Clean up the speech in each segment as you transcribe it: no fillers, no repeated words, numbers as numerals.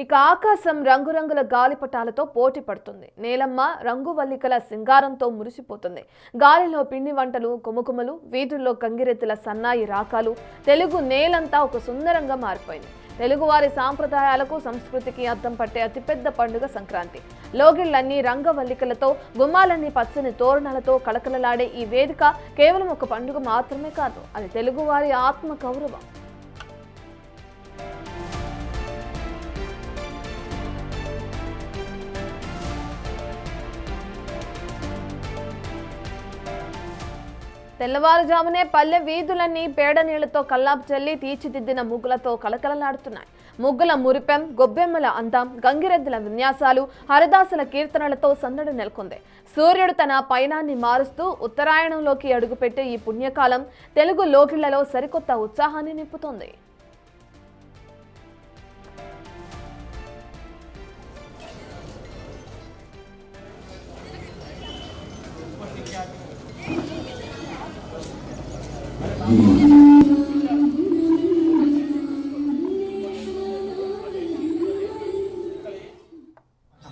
ఇక ఆకాశం రంగురంగుల గాలిపటాలతో పోటీ పడుతుంది. నేలమ్మ రంగువల్లికల సింగారంతో మురిసిపోతుంది. గాలిలో పిండి వంటలు, కుమకుమలు, వీధుల్లో గంగిరెద్దుల సన్నాయి రాకాలు, తెలుగు నేలంతా ఒక సుందరంగా మారిపోయింది. తెలుగువారి సాంప్రదాయాలకు, సంస్కృతికి అద్దం పట్టే అతిపెద్ద పండుగ సంక్రాంతి. లోగిళ్లన్నీ రంగవల్లికలతో, గుమ్మాలన్నీ పచ్చని తోరణాలతో కళకళలాడే ఈ వేదిక కేవలం ఒక పండుగ మాత్రమే కాదు, అది తెలుగువారి ఆత్మ గౌరవం. తెల్లవారుజామునే పల్లె వీధులన్నీ పేడ నీళ్లతో కల్లాపు చల్లి తీర్చిదిద్దిన ముగ్గులతో కలకలలాడుతున్నాయి. ముగ్గుల మురిపెం, గొబ్బెమ్మల అందం, గంగిరెద్దుల విన్యాసాలు, హరిదాసుల కీర్తనలతో సందడి నెలకొంది. సూర్యుడు తన పయనాన్ని మారుస్తూ ఉత్తరాయణంలోకి అడుగుపెట్టే ఈ పుణ్యకాలం తెలుగు లోకిళ్లలో సరికొత్త ఉత్సాహాన్ని నింపుతోంది.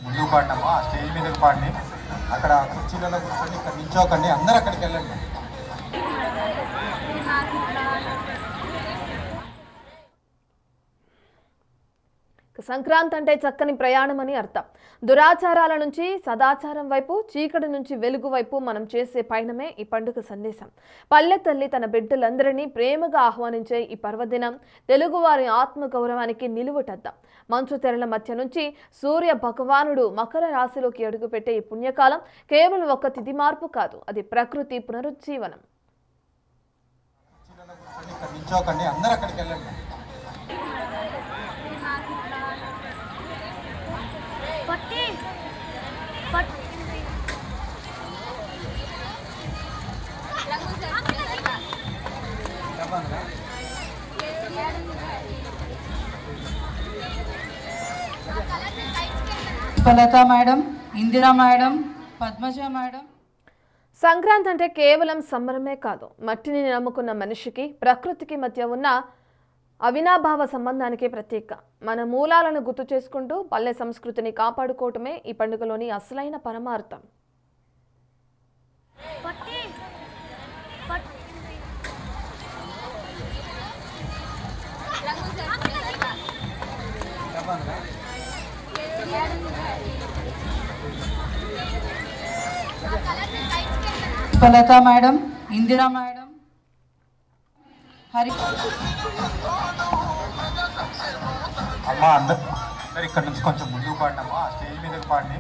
ముందుకు పాడినాము, ఆ స్టేజ్ మీదకి పాడి అక్కడ కుర్చీలలో కూర్చొని ఇక్కడ నిల్చోకండి, అందరూ అక్కడికి వెళ్ళండి. సంక్రాంతి అంటే చక్కని ప్రయాణం అని అర్థం. దురాచారాల నుంచి సదాచారం వైపు, చీకటి నుంచి వెలుగు వైపు మనం చేసే పయనమే ఈ పండుగ సందేశం. పల్లె తల్లి తన బిడ్డలందరినీ ప్రేమగా ఆహ్వానించే ఈ పర్వదినం తెలుగువారి ఆత్మగౌరవానికి నిలువుటద్దం. మంచు తెరల మధ్య నుంచి సూర్య భగవానుడు మకర రాశిలోకి అడుగుపెట్టే ఈ పుణ్యకాలం కేవలం ఒక తిథి మార్పు కాదు, అది ప్రకృతి పునరుజ్జీవనం. నిల్చోకండి, అందరూ అక్కడికి వెళ్ళండి. Pushpalatha madam, Indira madam, Padmaja madam. Sankranti అంటే కేవలం సంబరమే కాదు, మట్టిని నమ్ముకున్న మనిషికి ప్రకృతికి మధ్య ఉన్న అవినాభావ సంబంధానికి ప్రతీక. మన మూలాలను గుర్తు చేసుకుంటూ పల్లె సంస్కృతిని కాపాడుకోవటమే ఈ పండుగలోని అసలైన పరమార్థం. Pushpalatha madam, Indira madam, Hari. అమ్మ అందరు ఇక్కడ నుంచి కొంచెం ముందుకు పాడినాము, ఆ స్టేజ్ మీదకి పాడి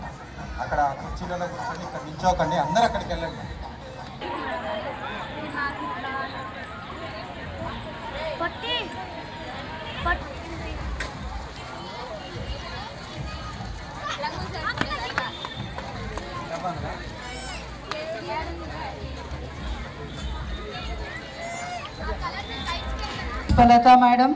అక్కడ కుర్చీలలో కూర్చొని ఇక్కడ నిల్చోకండి, అందరూ అక్కడికి వెళ్ళండి. పుష్పలత మేడం,